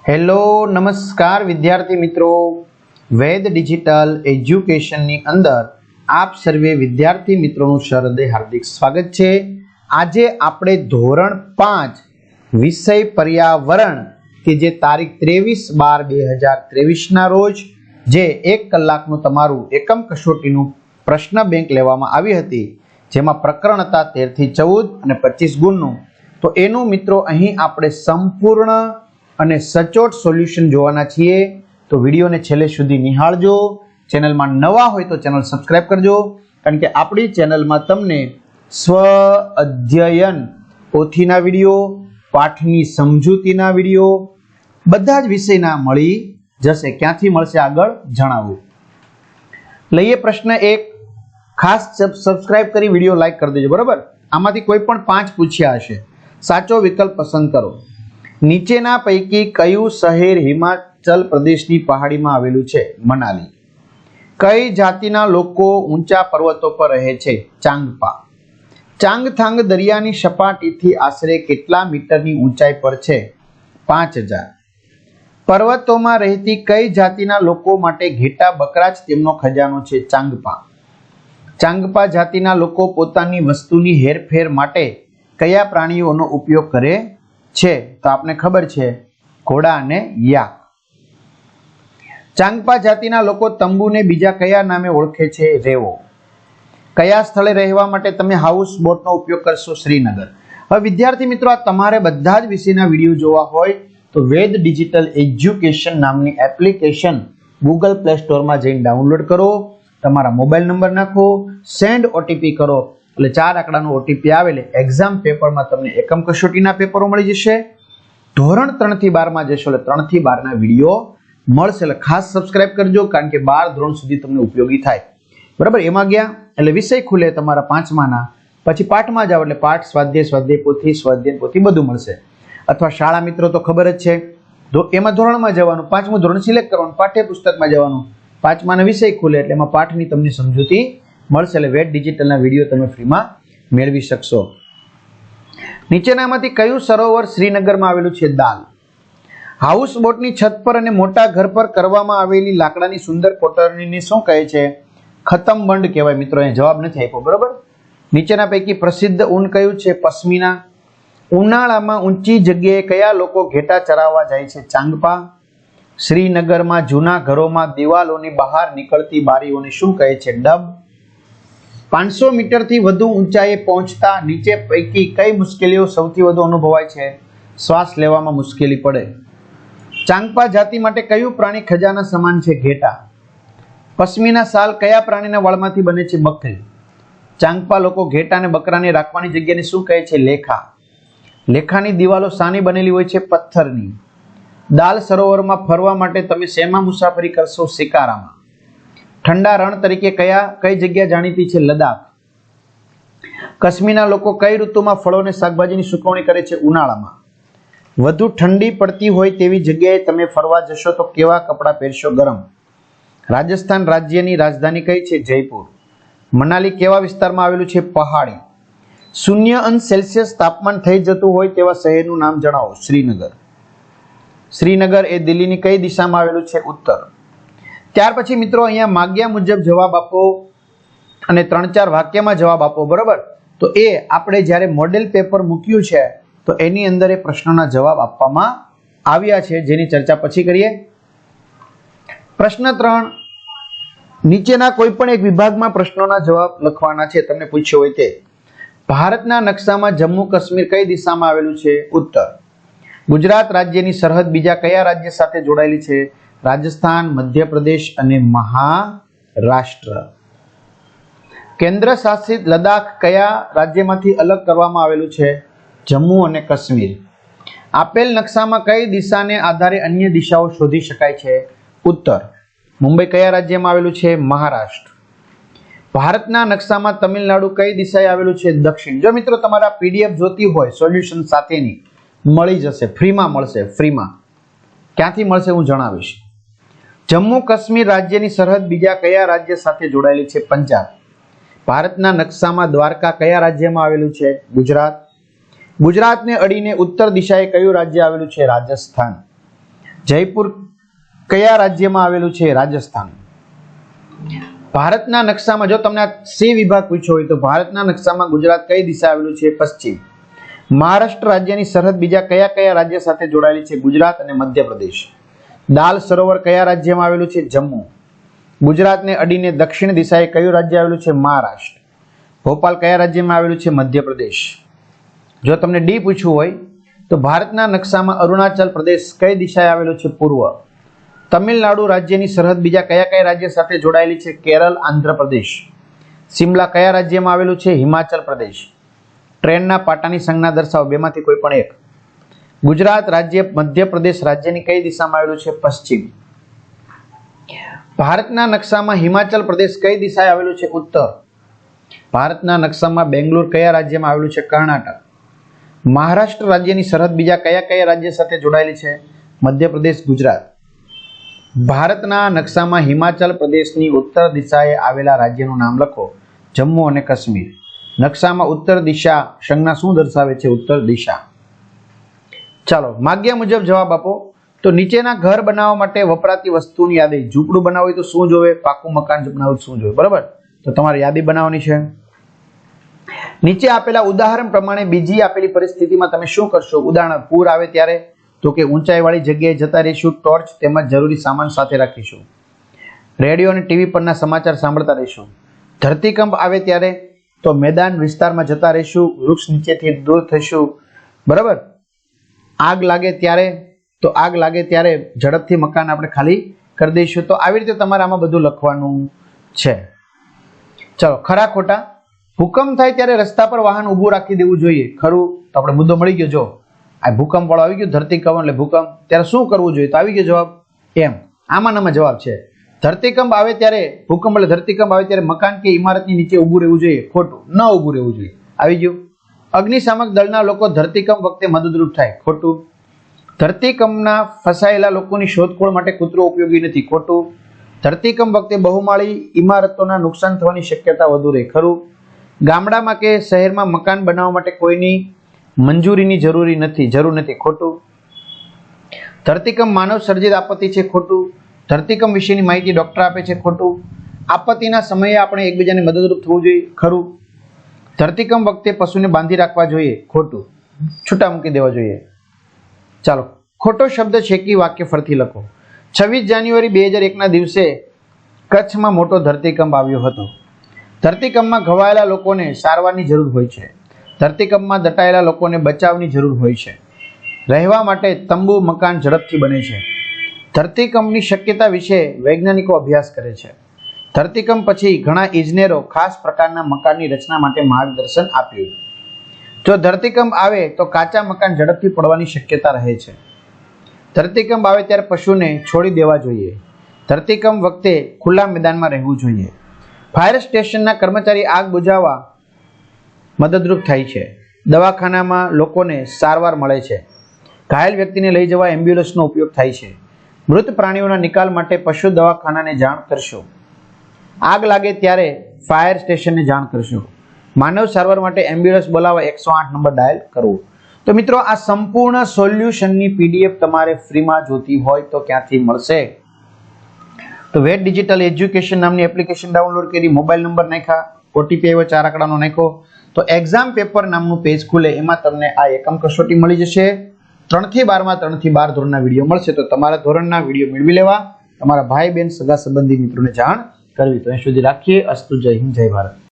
Hello નમસ્કાર વિદ્યાર્થી મિત્રો, વેદ ડિજિટલ એજ્યુકેશનની અંદર આપ સર્વે વિદ્યાર્થી મિત્રોનું હૃદય હાર્દિક સ્વાગત છે। આજે આપણે ધોરણ 5 વિષય પર્યાવરણ કે જે તારીખ 23/12/2023 ના રોજ જે 1 કલાકનું તમારું એકમ કસોટીનું પ્રશ્ન બેંક લેવામાં આવી હતી, જેમાં પ્રકરણ હતા 13 થી 14 અને 25 ગુણનું। તો એનું મિત્રો અહીં આપણે સંપૂર્ણ અને સચોટ સોલ્યુશન જોવાના છીએ। તો વિડીયોને છેલ્લે સુધી નિહાળજો। ચેનલમાં નવા હોય તો ચેનલ સબસ્ક્રાઇબ કરજો, કારણ કે આપણી ચેનલમાં તમને સ્વ અધ્યયન પોથીના વિડીયો, પાઠની સમજૂતીના વિડીયો બધા જ વિષયના મળી જશે। ક્યાંથી મળશે આગળ જણાવું। લઈએ પ્રશ્ન 1। ખાસ સબસ્ક્રાઇબ કરી વિડીયો લાઈક કરી દેજો, બરાબર। આમાંથી કોઈ પણ 5 પૂછ્યા હશે, સાચો વિકલ્પ પસંદ કરો। નીચેના પૈકી કયું શહેર હિમાચલ પ્રદેશની પહાડીમાં આવેલું છે? મનાલી। કઈ જાતિના લોકો ઊંચા પર્વતો પર રહે છે? ચાંગપા। ચાંગથાંગ દરિયાની સપાટીથી આશરે કેટલા મીટરની ઊંચાઈ પર છે? 5000। પર્વતોમાં રહેતી કઈ જાતિના લોકો માટે ઘેટા બકરા જ તેમનો ખજાનો છે? ચાંગપા। ચાંગપા જાતિના લોકો પોતાની વસ્તુની હેરફેર માટે કયા પ્રાણીઓનો ઉપયોગ કરે છે? તો આપને ખબર છે, ઘોડા અને યાક। ચાંગપા જાતિના લોકો તંબુને બીજા કયા નામે ઓળખે છે? રેવો। કયા સ્થળે રહેવા માટે તમે હાઉસ બોટનો ઉપયોગ કરશો? શ્રીનગર। હવે વિદ્યાર્થી મિત્રો, આ તમારે બધા જ વિષયના વિડીયો જોવા હોય તો વેદ ડિજિટલ એજ્યુકેશન નામની એપ્લિકેશન ગૂગલ પ્લે સ્ટોરમાં જઈને ડાઉનલોડ કરો, તમારા મોબાઈલ નંબર નાખો, સેન્ડ ઓટીપી કરો, એટલે 4 આંકડાનો ઓટીપી આવે એટલે એક્ઝામ પેપરમાં તમને એકમ કસોટીના પેપરો મળી જશે। ધોરણ 3 થી 12 માં જશો એટલે 3 થી 12 ના વિડીયો મળશે। એટલે ખાસ સબસ્ક્રાઇબ કરજો, કારણ કે 12 ધોરણ સુધી તમને ઉપયોગી થાય, બરાબર। એમાં ગયા એટલે વિષય ખુલે તમારા 5માના, પછી પાઠમાં જાવ એટલે પાઠ, સ્વાધ્યાય પોથી બધું મળશે। અથવા શાળા મિત્રો તો ખબર જ છે, એમાં ધોરણમાં જવાનું, 5મું ધોરણ સિલેક્ટ કરવાનું, પાઠ્યપુસ્તકમાં જવાનું, 5માના વિષય ખુલે એટલે એમાં પાઠની તમને સમજૂતી મળશે। એટલે વેદ ડિજિટલના વિડીયો તમે ફ્રીમાં મેળવી શકશો। નીચેનામાંથી કયું સરોવર શ્રીનગરમાં આવેલું છે? દાલ। હાઉસ બોટની છત પર અને મોટા ઘર પર કરવામાં આવેલી લાકડાની સુંદર કોતરણીને શું કહે છે? ખતમબંધ કહેવાય। મિત્રો અહીં જવાબ નથી આપ્યો, બરાબર। નીચેના પૈકી પ્રસિદ્ધ ઊન કયું છે? પશ્મિના। ઉનાળામાં ઊંચી જગ્યાએ કયા લોકો ઘેટા ચરાવવા જાય છે? ચાંગપા। શ્રીનગરમાં જૂના ઘરોમાં દિવાલોની બહાર નીકળતી બારીઓને શું કહે છે? ડબ। 500 મીટરથી વધુ ઊંચાઈએ પહોંચતા નીચે પૈકી કઈ મુશ્કેલીઓ સૌથી વધુ અનુભવાય છે? શ્વાસ લેવામાં મુશ્કેલી પડે। ચાંગપા જાતિ માટે કયું પ્રાણી ખજાના સમાન છે? ઘેટા। પશ્મિના શાલ કયા પ્રાણીના વાળમાંથી બને છે? બકરી। ચાંગપા લોકો ઘેટા અને બકરાને રાખવાની જગ્યાને શું કહે છે? લેખા। લેખાની દિવાલો શાની બનેલી હોય છે? પથ્થરની। દાલ સરોવરમાં ફરવા માટે તમે શેમાં મુસાફરી કરશો? શિકારામાં। ઠંડા રણ તરીકે કઈ જગ્યા જાણીતી છે? લદાખ। કાશ્મીરના લોકો કઈ ઋતુમાં ફળો અને શાકભાજીની સુકવણી કરે છે? ઉનાળામાં। વધુ ઠંડી પડતી હોય તેવી જગ્યાએ તમે ફરવા જશો તો કેવા કપડાં પહેરશો? ગરમ। રાજસ્થાન રાજ્યની રાજધાની કઈ છે? જયપુર। મનાલી કેવા વિસ્તારમાં આવેલું છે? પહાડી। 0°C તાપમાન થઈ જતું હોય તેવા શહેરનું નામ જણાવો? શ્રીનગર। શ્રીનગર એ દિલ્હીની કઈ દિશામાં આવેલું છે? ઉત્તર। ત્યાર પછી મિત્રો અહીંયા માગ્યા મુજબ જવાબ આપો અને 3-4 વાક્યમાં જવાબ આપો, બરાબર। તો એ આપણે જ્યારે મોડેલ પેપર મૂક્યું છે તો એની અંદર એ પ્રશ્નોના જવાબ આપવામાં આવ્યા છે, જેની ચર્ચા પછી કરીએ। પ્રશ્ન 3, નીચેના કોઈ પણ એક વિભાગમાં પ્રશ્નોના જવાબ લખવાના છે, તમને પૂછ્યો હોય તે। ભારતના નકશામાં જમ્મુ કાશ્મીર કઈ દિશામાં આવેલું છે? ઉત્તર। ગુજરાત રાજ્યની સરહદ બીજા કયા રાજ્ય સાથે જોડાયેલી છે? રાજસ્થાન, મધ્યપ્રદેશ અને મહારાષ્ટ્ર। કેન્દ્ર શાસિત લદ્દાખ કયા રાજ્યમાંથી અલગ કરવામાં આવેલું છે? જમ્મુ અને કાશ્મીર। આપેલ નકશામાં કઈ દિશાને આધારે અન્ય દિશાઓ શોધી શકાય છે? ઉત્તર। મુંબઈ કયા રાજ્યમાં આવેલું છે? મહારાષ્ટ્ર। ભારતના નકશામાં તમિલનાડુ કઈ દિશાએ આવેલું છે? દક્ષિણ। જો મિત્રો તમારા પીડીએફ જોતી હોય સોલ્યુશન સાથેની, મળી જશે, ફ્રીમાં મળશે, ફ્રીમાં। ક્યાંથી મળશે હું જણાવીશ। જમ્મુ કાશ્મીર રાજ્યની સરહદ બીજા કયા રાજ્ય સાથે જોડાયેલી છે? પંજાબ। ભારતના નકશામાં દ્વારકા કયા રાજ્યમાં આવેલું છે? ગુજરાત। ગુજરાતને અડીને ઉત્તર દિશાએ કયું રાજ્ય આવેલું છે? રાજસ્થાન। જયપુર કયા રાજ્યમાં આવેલું છે? રાજસ્થાન. ભારતના નકશામાં જો તમને આ સી વિભાગ પૂછ્યો હોય તો ભારતના નકશામાં ગુજરાત કઈ દિશા આવેલું છે? પશ્ચિમ. મહારાષ્ટ્ર રાજ્યની સરહદ બીજા કયા કયા રાજ્ય સાથે જોડાયેલી છે? ગુજરાત અને મધ્યપ્રદેશ. દાલ સરોવર કયા રાજ્યમાં આવેલું છે? જમ્મુ. ગુજરાતને અડીને દક્ષિણ દિશાએ કયું રાજ્ય આવેલું છે? મહારાષ્ટ્ર. ભોપાલ કયા રાજ્યમાં આવેલું છે? મધ્યપ્રદેશ. જો તમને ડી પૂછવું હોય તો ભારતના નકશામાં અરુણાચલ પ્રદેશ કઈ દિશાએ આવેલું છે? પૂર્વ. તમિલનાડુ રાજ્યની સરહદ બીજા કયા કયા રાજ્ય સાથે જોડાયેલી છે? કેરળ, આંધ્રપ્રદેશ. શિમલા કયા રાજ્યમાં આવેલું છે? હિમાચલ પ્રદેશ. ટ્રેનના પાટાની સંજ્ઞા દર્શાવો, બેમાંથી કોઈ પણ એક. ગુજરાત રાજ્ય મધ્યપ્રદેશ રાજ્યની કઈ દિશામાં આવેલું છે? પશ્ચિમ. ભારતના નકશામાં હિમાચલ પ્રદેશ કઈ દિશાએ આવેલું છે? ઉત્તર. ભારતના નકશામાં બેંગ્લોર કયા રાજ્યમાં આવેલું છે? કર્ણાટક. મહારાષ્ટ્ર રાજ્યની સરહદ બીજા કયા કયા રાજ્ય સાથે જોડાયેલી છે? મધ્યપ્રદેશ, ગુજરાત. ભારતના નકશામાં હિમાચલ પ્રદેશની ઉત્તર દિશાએ આવેલા રાજ્યનું નામ લખો. જમ્મુ અને કાશ્મીર. નકશામાં ઉત્તર દિશા સંજ્ઞા શું દર્શાવે છે? ઉત્તર દિશા. ચાલો માગ્યા મુજબ જવાબ આપો. તો નીચેના ઘર બનાવવા માટે વપરાતી વસ્તુની યાદી. ઝૂંપડું બનાવવું હોય તો શું જોવે? પાકું મકાન બનાવવું શું જોવે? બરાબર. તો તમારે યાદી બનાવવાની છે. નીચે આપેલા ઉદાહરણ પ્રમાણે બીજી આપેલી પરિસ્થિતિમાં તમે શું કરશો? ઉદાહરણ: પૂર આવે ત્યારે તો કે ઊંચાઈવાળી જગ્યાએ જતા રહીશું, ટોર્ચ તેમજ જરૂરી સામાન સાથે રાખીશું. રેડિયો અને ટીવી પરના સમાચાર સાંભળતા રહીશું. ધરતીકંપ આવે ત્યારે તો મેદાન વિસ્તારમાં જતા રહીશું, વૃક્ષ નીચેથી દૂર થઈશું. બરાબર. આગ લાગે ત્યારે ઝડપથી મકાન આપણે ખાલી કરી દઈશું. તો આવી રીતે તમારે આમાં બધું લખવાનું છે. ચલો ખરા ખોટા. ભૂકંપ થાય ત્યારે રસ્તા પર વાહન ઊભું રાખી દેવું જોઈએ, ખરું? તો આપણે મુદ્દો મળી ગયો. જો આ ભૂકંપ વાળો આવી ગયો, ધરતીકંપ એટલે ભૂકંપ, ત્યારે શું કરવું જોઈએ? તો આવી ગયો જવાબ એમ. આમાં જવાબ છે. ધરતીકંપ આવે ત્યારે, ભૂકંપ એટલે ધરતીકંપ આવે ત્યારે મકાન કે ઇમારતની નીચે ઊભું રહેવું જોઈએ, ખોટું. ન ઊભું રહેવું જોઈએ, આવી ગયું. અગ્નિશામક દળના લોકો ધરતીકંપ વખતે મદદરૂપ થાય, ખોટું. ધરતીકંપના ફસાયેલા લોકોની શોધખોળ માટે કૂતરો ઉપયોગી નથી, ખોટું. ધરતીકંપ વખતે બહુમાળી ઇમારતોના નુકસાન થવાની શક્યતા વધુ રહે, ખરું. ગામડામાં કે શહેરમાં મકાન બનાવવા માટે કોઈની મંજૂરીની જરૂર નથી, ખોટું. ધરતીકંપ માનવ સર્જિત આપત્તિ છે, ખોટું. ધરતીકંપ વિશેની માહિતી ડોક્ટર આપે છે, ખોટું. આપત્તિના સમયે આપણે એકબીજાને મદદરૂપ થવું જોઈએ, ખરું. ધરતીકંપ વખતે પશુને બાંધી રાખવા જોઈએ, ખોટું. છૂટા મૂકી દેવા જોઈએ. ચાલો ખોટો શબ્દ છેકી વાક્ય ફરતી લખો. 26 જાન્યુઆરી 2001ના દિવસે કચ્છમાં મોટો ધરતીકંપ આવ્યો હતો. ધરતીકંપમાં ઘવાયેલા લોકોને સારવારની જરૂર હોય છે. ધરતીકંપમાં દટાયેલા લોકોને બચાવની જરૂર હોય છે. રહેવા માટે તંબુ, મકાન ઝડપથી બને છે. ધરતીકંપની શક્યતા વિશે વૈજ્ઞાનિકો અભ્યાસ કરે છે. ધરતીકંપ પછી ઘણા ઇજનેરો ખાસ પ્રકારના મકાનની રચના માટે માર્ગદર્શન આપ્યું. જો ધરતીકંપ આવે તો કાચા મકાન ઝડપથી પડવાની શક્યતા રહે છે. ધરતીકંપ આવે ત્યારે પશુને છોડી દેવા જોઈએ. ધરતીકંપ વખતે ખુલ્લા મેદાનમાં રહેવું જોઈએ. ફાયર સ્ટેશનના કર્મચારી આગ બુઝાવવા મદદરૂપ થાય છે. દવાખાનામાં લોકોને સારવાર મળે છે. ઘાયલ વ્યક્તિને લઈ જવા એમ્બ્યુલન્સનો ઉપયોગ થાય છે. મૃત પ્રાણીઓના નિકાલ માટે પશુ દવાખાનાને જાણ કરશો. આગ લાગે ત્યારે ફાયર સ્ટેશનને જાણ કરશો. માનવ સારવાર માટે એમ્બ્યુલન્સ બોલાવવા 108 નંબર ડાયલ કરવો. તો મિત્રો આ સંપૂર્ણ સોલ્યુશનની પીડીએફ તમારે ફ્રીમાં જોતી હોય તો ક્યાંથી મળશે? તો વેટ ડિજિટલ એજ્યુકેશન નામની એપ્લિકેશન ડાઉનલોડ કરી, મોબાઈલ નંબર નાખ્યા, ઓટીપી આવ્યો 4 આંકડાનો નાખ્યો તો એક્ઝામ પેપર નામનું પેજ ખુલે. એમાં તમને આ એકમ કસોટી મળી જશે. 3 થી 12 માં 3 થી 12 ધોરણના વિડીયો મળશે. તો તમારા ધોરણના વિડીયો મેળવી લેવા, તમારા ભાઈ બહેન સગા સંબંધી મિત્રોને જાણ કરવી. તો અહીં સુધી રાખીએ. અસ્તુ. જય હિન્દ, જય ભારત.